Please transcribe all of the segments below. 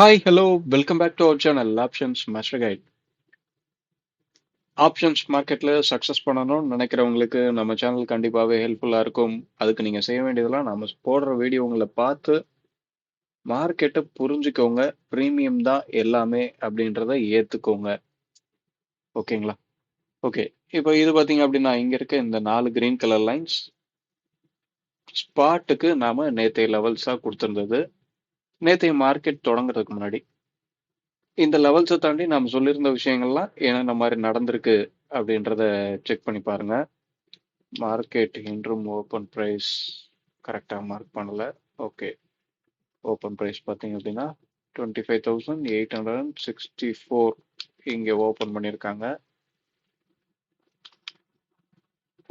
Hi, hello, welcome back to our channel Options Master Guide. Options மார்க்கெட்ல success பண்ணணும்னு நினைக்கிறவங்களுக்கு நம்ம சேனல் கண்டிப்பாகவே ஹெல்ப்ஃபுல்லாக இருக்கும். அதுக்கு நீங்கள் செய்ய வேண்டியதெல்லாம் நம்ம போடுற வீடியோங்களை பார்த்து மார்க்கெட்டை புரிஞ்சுக்கோங்க. ப்ரீமியம் தான் எல்லாமே அப்படின்றத ஏற்றுக்கோங்க. ஓகேங்களா? ஓகே. இப்போ இது பார்த்தீங்க அப்படின்னா இங்கே இருக்க இந்த 4 கிரீன் கலர் லைன்ஸ் ஸ்பாட்டுக்கு நாம நேற்றைய லெவல்ஸாக கொடுத்துருந்தது. நேற்றைய மார்க்கெட் தொடங்குறதுக்கு முன்னாடி இந்த லெவல்ஸை தாண்டி நாம சொல்லியிருந்த விஷயங்கள்லாம் என்னென்ன மாதிரி நடந்திருக்கு அப்படின்றத செக் பண்ணி பாருங்க. மார்க்கெட் இன்றும் ஓப்பன் ப்ரைஸ் கரெக்டாக மார்க் பண்ணல. ஓகே, ஓப்பன் ப்ரைஸ் பார்த்தீங்க அப்படின்னா 25,864 இங்கே ஓப்பன் பண்ணியிருக்காங்க.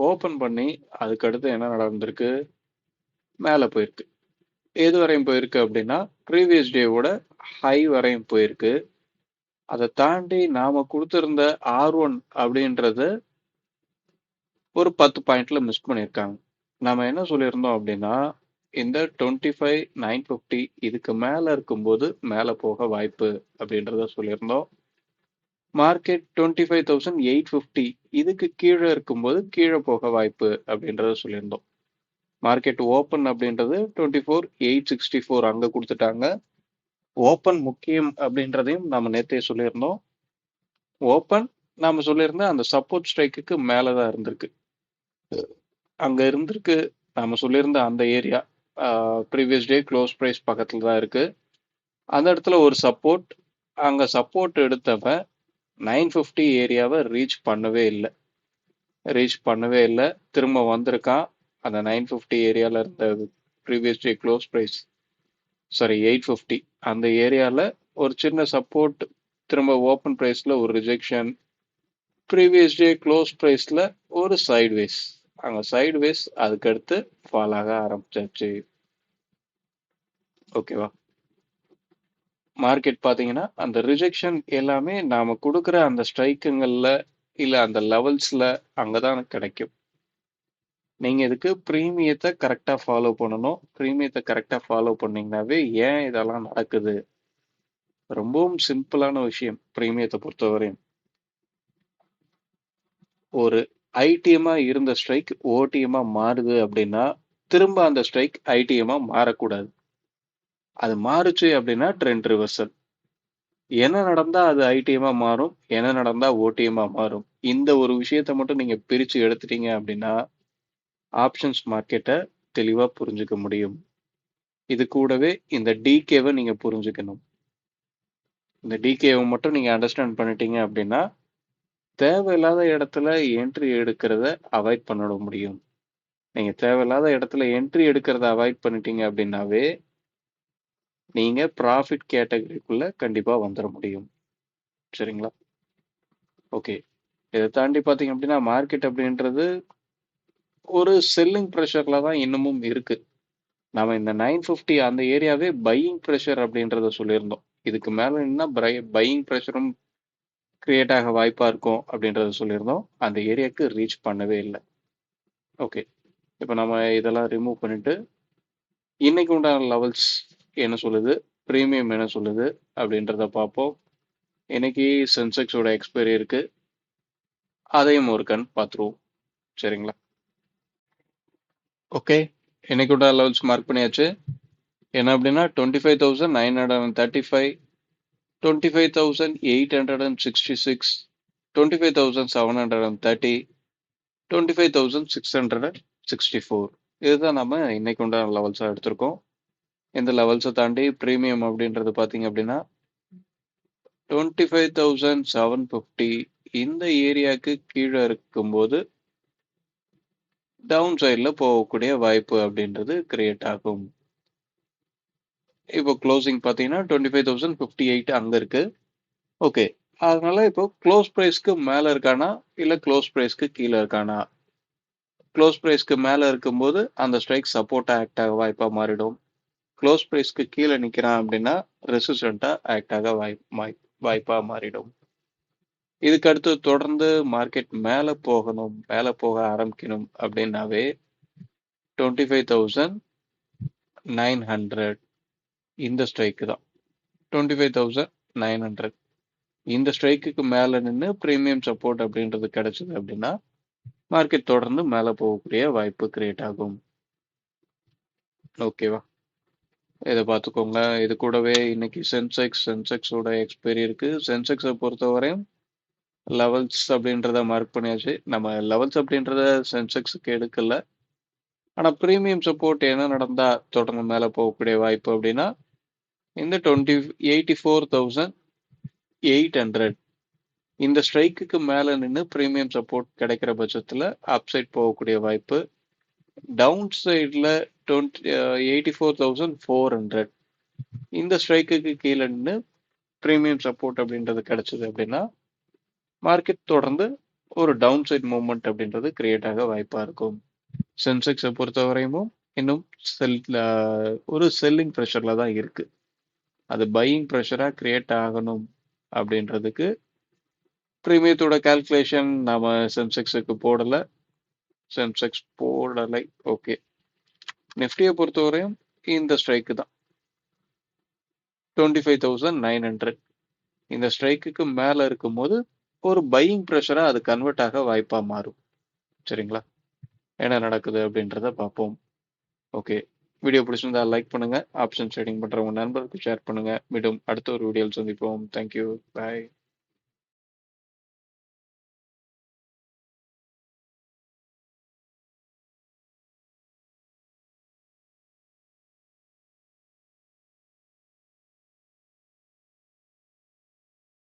ஓப்பன் பண்ணி அதுக்கடுத்து என்ன நடந்திருக்கு, மேலே போயிருக்கு. எது வரையும் போயிருக்கு அப்படின்னா ப்ரீவியஸ் டேவோட ஹை வரையும் போயிருக்கு. அதை தாண்டி நாம கொடுத்திருந்த R1 அப்படின்றது ஒரு 10 பாயிண்ட்ல மிஸ் பண்ணியிருக்காங்க. நாம என்ன சொல்லியிருந்தோம் அப்படின்னா இந்த 25,950 இதுக்கு மேல இருக்கும்போது மேல போக வாய்ப்பு அப்படின்றத சொல்லியிருந்தோம். மார்க்கெட் 25,850 இதுக்கு கீழே இருக்கும்போது கீழே போக வாய்ப்பு அப்படின்றத சொல்லியிருந்தோம். மார்க்கெட் ஓப்பன் அப்படின்றது 24,864 அங்க கொடுத்துட்டாங்க. ஓப்பன் முக்கியம் அப்படின்றதையும் நாம நேத்தே சொல்லியிருந்தோம். ஓப்பன் நாம சொல்லியிருந்த அந்த சப்போர்ட் ஸ்ட்ரைக்குக்கு மேலதான் இருந்திருக்கு. அங்க இருந்திருக்கு. நாம சொல்லியிருந்த அந்த area previous day close price பக்கத்துல தான் இருக்கு. அந்த இடத்துல ஒரு சப்போர்ட், அங்க சப்போர்ட் எடுத்தவன் 950 ஏரியாவை ரீச் பண்ணவே இல்லை. திரும்ப வந்திருக்கான். அந்த 950 ஏரியால இருந்த ப்ரீவியஸ் டே க்ளோஸ் ப்ரைஸ் 850 அந்த ஏரியால ஒரு சின்ன சப்போர்ட், திரும்ப ஓப்பன் ப்ரைஸ்ல ஒரு ரிஜெக்ஷன், ப்ரீவியஸ் டே க்ளோஸ் ப்ரைஸ்ல ஒரு சைட்வேஸ். அங்க சைட்வேஸ் அதுக்கடுத்து ஃபால் ஆக ஆரம்பிச்சாச்சு. ஓகேவா? மார்க்கெட் பார்த்தீங்கன்னா அந்த ரிஜெக்ஷன் எல்லாமே நாம கொடுக்குற அந்த ஸ்ட்ரைக்குங்கள்ல இல்ல அந்த லெவல்ஸ்ல அங்கதான் கிடைக்கும். நீங்க இதுக்கு ப்ரீமியத்தை கரெக்டா ஃபாலோ பண்ணணும். ப்ரீமியத்தை கரெக்டா ஃபாலோ பண்ணீங்கன்னாவே ஏன் இதெல்லாம் நடக்குது, ரொம்பவும் சிம்பிளான விஷயம். ப்ரீமியத்தை பொறுத்தவரையும் ஒரு ஐடிஎம்மா இருந்த ஸ்ட்ரைக் ஓடிஎம்மா மாறுது அப்படின்னா திரும்ப அந்த ஸ்ட்ரைக் ஐடிஎம்மா மாறக்கூடாது. அது மாறுச்சு அப்படின்னா ட்ரெண்ட் ரிவர்சல். என்ன நடந்தா அது ஐடிஎம்மா மாறும், என்ன நடந்தா ஓடிஎம்மா மாறும். இந்த ஒரு விஷயத்த மட்டும் நீங்க பிரிச்சு எடுத்துட்டீங்க அப்படின்னா ஆப்ஷன்ஸ் மார்க்கெட்டை தெளிவா புரிஞ்சுக்க முடியும். இது கூடவே இந்த டிகேவை நீங்க புரிஞ்சுக்கணும். இந்த டிகேவை மட்டும் நீங்க அண்டர்ஸ்டாண்ட் பண்ணிட்டீங்க அப்படின்னா தேவையில்லாத இடத்துல என்ட்ரி எடுக்கிறத அவாய்ட் பண்ண முடியும். நீங்க தேவையில்லாத இடத்துல என்ட்ரி எடுக்கிறத அவாய்ட் பண்ணிட்டீங்க அப்படின்னாவே நீங்க ப்ராஃபிட் கேட்டகரிக்குள்ள கண்டிப்பா வந்துட முடியும். சரிங்களா? ஓகே. இதை தாண்டி பார்த்தீங்க அப்படின்னா மார்க்கெட் அப்படின்றது ஒரு செல்லிங் ப்ரெஷர்ல தான் இன்னமும் இருக்கு. நாம இந்த 950 அந்த ஏரியாவே பையிங் ப்ரெஷர் அப்படின்றத சொல்லியிருந்தோம். இதுக்கு மேல என்ன பையிங் ப்ரெஷரும் கிரியேட் ஆக வாய்ப்பா இருக்கும் அப்படின்றத சொல்லியிருந்தோம். அந்த ஏரியாவுக்கு ரீச் பண்ணவே இல்லை. ஓகே. இப்போ நம்ம இதெல்லாம் ரிமூவ் பண்ணிட்டு இன்னைக்கு உண்டான லெவல்ஸ் என்ன சொல்லுது, ப்ரீமியம் என்ன சொல்லுது அப்படின்றத பார்ப்போம். இன்னைக்கு சென்செக்ஸோட எக்ஸ்பைரி இருக்கு, அதையும் ஒரு கண் பார்த்துருவோம். சரிங்களா? ஓகே. இன்னைக்கு உண்டான லெவல்ஸ் மார்க் பண்ணியாச்சு. என்ன அப்படின்னா 25,935, 25,866, 25,730, 25,664. இதுதான் நம்ம இன்னைக்கு உண்டான லெவல்ஸாக எடுத்திருக்கோம். இந்த லெவல்ஸை தாண்டி ப்ரீமியம் அப்படின்றது பார்த்தீங்க அப்படின்னா 25,750 இந்த ஏரியாவுக்கு கீழே இருக்கும்போது டவுன் சைடில் போகக்கூடிய வாய்ப்பு அப்படின்றது கிரியேட் ஆகும். இப்போ க்ளோசிங் பார்த்தீங்கன்னா 25,058 அங்கே இருக்கு. ஓகே. அதனால இப்போ க்ளோஸ் ப்ரைஸ்க்கு மேலே இருக்கானா இல்லை க்ளோஸ் ப்ரைஸ்க்கு கீழே இருக்கானா? க்ளோஸ் ப்ரைஸ்க்கு மேலே இருக்கும்போது அந்த ஸ்ட்ரைக் சப்போர்ட்டாக ஆக்ட் ஆக வாய்ப்பாக மாறிடும். க்ளோஸ் ப்ரைஸ்க்கு கீழே நிற்கிறான் அப்படின்னா ரெசிஸ்டண்ட்டாக ஆக்ட் ஆக வாய்ப்பாக மாறிடும். இதுக்கு அடுத்து தொடர்ந்து மார்க்கெட் மேலே போகணும், மேலே போக ஆரம்பிக்கணும் அப்படின்னாவே 25,900 இந்த ஸ்ட்ரைக்கு தான். 25,900. இந்த ஸ்ட்ரைக்குக்கு மேல நின்னு பிரீமியம் சப்போர்ட் அப்படின்றது கிடைச்சது அப்படின்னா மார்க்கெட் தொடர்ந்து மேல போகக்கூடிய வாய்ப்பு கிரியேட் ஆகும். ஓகேவா? இத பார்த்துக்கோங்க. இது கூடவே இன்னைக்கு சென்செக்ஸோட எக்ஸ்பைரி இருக்கு. சென்செக்ஸை பொறுத்தவரையும் லெவல்ஸ் அப்படின்றத மார்க் பண்ணியாச்சு. நம்ம லெவல்ஸ் அப்படின்றத சென்செக்ஸுக்கு எடுக்கல. ஆனா பிரீமியம் சப்போர்ட் என்ன நடந்தா தொடர்ந்து மேல போகக்கூடிய வாய்ப்பு அப்படின்னா இந்த 84,800 இந்த ஸ்ட்ரைக்குக்கு மேல நின்னு பிரீமியம் சப்போர்ட் கிடைக்கிற பட்சத்துல அப்சைட் போகக்கூடிய வாய்ப்பு. டவுன் சைட்ல 84,400 இந்த ஸ்ட்ரைக்குக்கு கீழே நின்று பிரீமியம் சப்போர்ட் அப்படின்றது கிடைச்சது அப்படின்னா மார்க்கெட் தொடர்ந்து ஒரு டவுன் சைட் மூவ்மெண்ட் அப்படின்றது கிரியேட் ஆக வாய்ப்பா இருக்கும். சென்செக்ஸை பொறுத்தவரையும் இன்னும் ஒரு செல்லிங் ப்ரெஷர்ல தான் இருக்கு. அது பையிங் ப்ரெஷரா கிரியேட் ஆகணும் அப்படின்றதுக்கு பிரீமியத்தோட கால்குலேஷன் நாம சென்செக்ஸுக்கு போடலை. ஓகே. நிஃப்டியை பொறுத்தவரையும் இந்த ஸ்ட்ரைக்கு தான் 25,900 இந்த ஸ்ட்ரைக்குக்கு மேல இருக்கும்போது ஒரு பையிங் ப்ரெஷரா அது கன்வெர்ட் ஆக வாய்ப்பா மாறும். சரிங்களா? என்ன நடக்குது அப்படின்றத பார்ப்போம். ஓகே. வீடியோ பிடிச்சிருந்தா லைக் பண்ணுங்க. ஆப்ஷன் ட்ரேடிங் பண்றவங்க நண்பர்களுக்கு ஷேர் பண்ணுங்க. மீண்டும் அடுத்த ஒரு வீடியோவில் சந்திப்போம். தேங்க்யூ. பாய்.